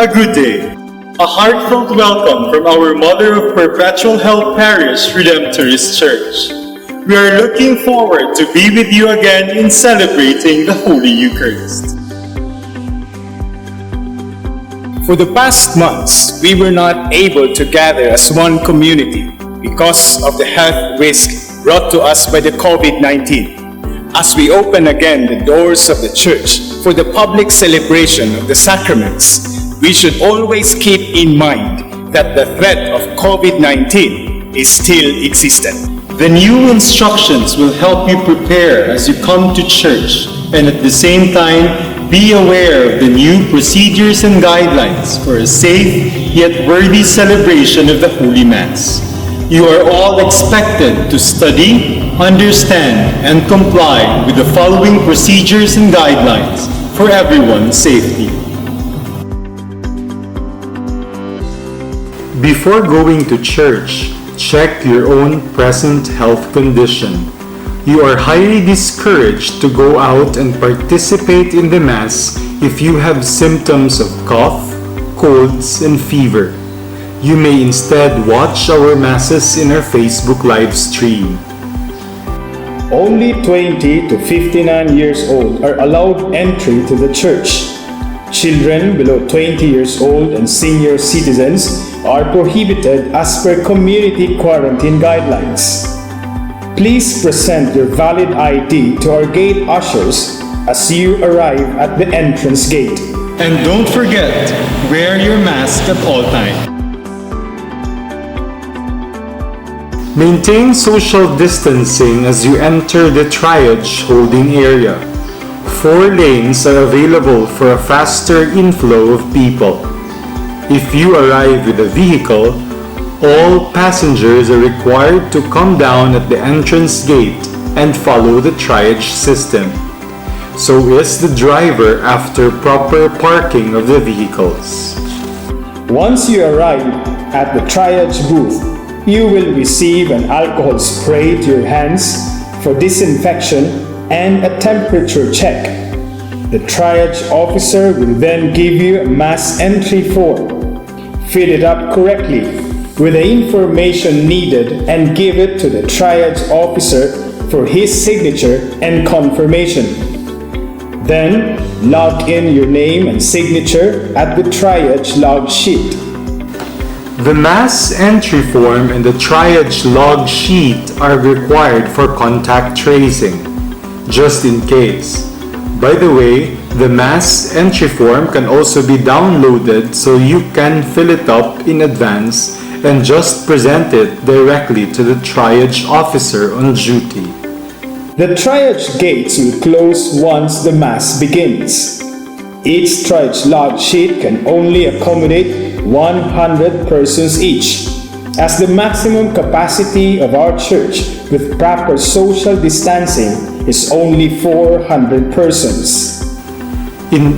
A good day. A heartfelt welcome from our Mother of Perpetual Help Parish Redemptorist Church. We are looking forward to be with you again in celebrating the Holy Eucharist. For the past months, we were not able to gather as one community because of the health risk brought to us by the COVID-19. As we open again the doors of the church for the public celebration of the Sacraments, we should always keep in mind that the threat of COVID-19 is still existent. The new instructions will help you prepare as you come to church, and at the same time, be aware of the new procedures and guidelines for a safe yet worthy celebration of the Holy Mass. You are all expected to study, understand, and comply with the following procedures and guidelines for everyone's safety. Before going to church, check your own present health condition. You are highly discouraged to go out and participate in the Mass if you have symptoms of cough, colds, and fever. You may instead watch our Masses in our Facebook live stream. Only 20 to 59 years old are allowed entry to the church. Children below 20 years old and senior citizens are prohibited as per community quarantine guidelines. Please present your valid ID to our gate ushers as you arrive at the entrance gate. And don't forget, wear your mask at all times. Maintain social distancing as you enter the Triage holding area. 4 lanes are available for a faster inflow of people. If you arrive with a vehicle, all passengers are required to come down at the entrance gate and follow the Triage system. So is the driver after proper parking of the vehicles. Once you arrive at the Triage booth, you will receive an alcohol spray to your hands for disinfection and a temperature check. The Triage officer will then give you a Mass entry form. Fill it up correctly with the information needed and give it to the Triage officer for his signature and confirmation. Then, log in your name and signature at the Triage log sheet. The Mass entry form and the Triage log sheet are required for contact tracing, just in case. By the way, the Mass entry form can also be downloaded so you can fill it up in advance and just present it directly to the Triage officer on duty. The Triage gates will close once the Mass begins. Each Triage log sheet can only accommodate 100 persons each, as the maximum capacity of our church with proper social distancing is only 400 persons.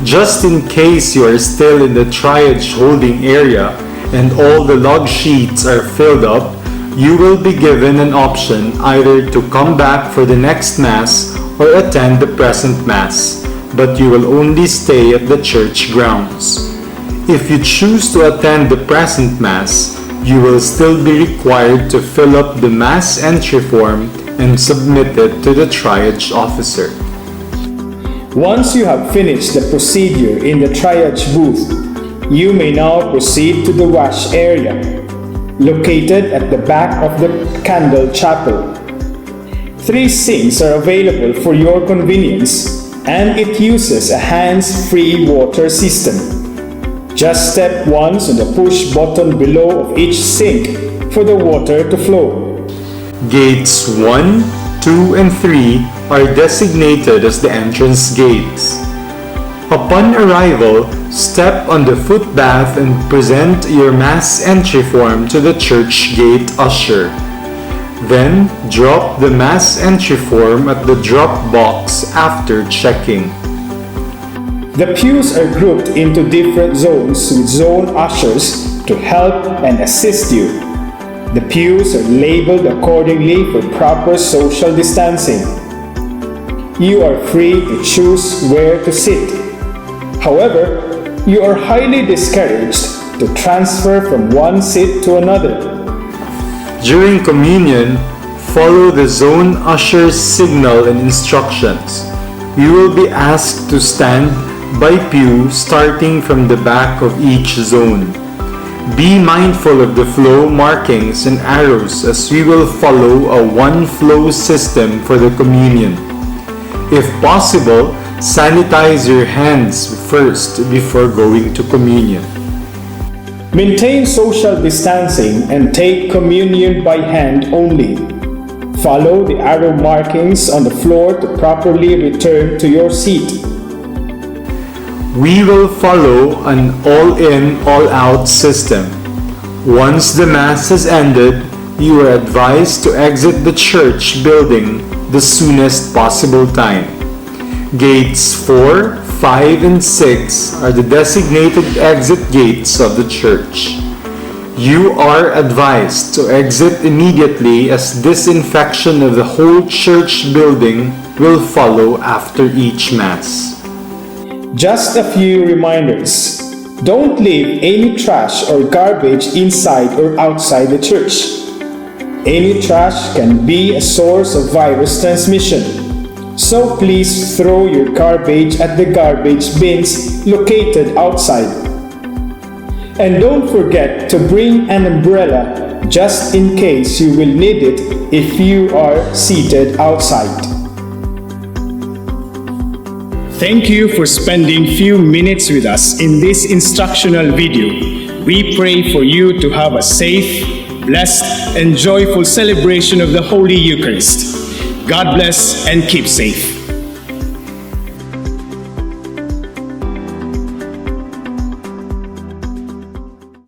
Just in case you are still in the Triage holding area and all the log sheets are filled up, you will be given an option either to come back for the next Mass or attend the present Mass, but you will only stay at the church grounds. If you choose to attend the present Mass, you will still be required to fill up the Mass entry form and submit it to the Triage officer. Once you have finished the procedure in the Triage booth, you may now proceed to the wash area, located at the back of the Candle Chapel. 3 sinks are available for your convenience, and it uses a hands-free water system. Just step once on the push button below of each sink for the water to flow. Gates 1, 2, and 3 are designated as the entrance gates. Upon arrival, step on the footbath and present your Mass entry form to the church gate usher. Then, drop the Mass entry form at the drop box after checking. The pews are grouped into different zones with zone ushers to help and assist you. The pews are labeled accordingly for proper social distancing. You are free to choose where to sit. However, you are highly discouraged to transfer from one seat to another. During communion, follow the zone usher's signal and instructions. You will be asked to stand by pew starting from the back of each zone. Be mindful of the flow markings and arrows as we will follow a one-flow system for the communion. If possible, sanitize your hands first before going to communion. Maintain social distancing and take communion by hand only. Follow the arrow markings on the floor to properly return to your seat. We will follow an all-in, all-out system. Once the Mass has ended, you are advised to exit the church building the soonest possible time. Gates 4, 5, and 6 are the designated exit gates of the church. You are advised to exit immediately as disinfection of the whole church building will follow after each Mass. Just a few reminders. Don't leave any trash or garbage inside or outside the church. Any trash can be a source of virus transmission. So please throw your garbage at the garbage bins located outside. And don't forget to bring an umbrella just in case you will need it if you are seated outside. Thank you for spending few minutes with us in this instructional video. We pray for you to have a safe, blessed, and joyful celebration of the Holy Eucharist. God bless and keep safe.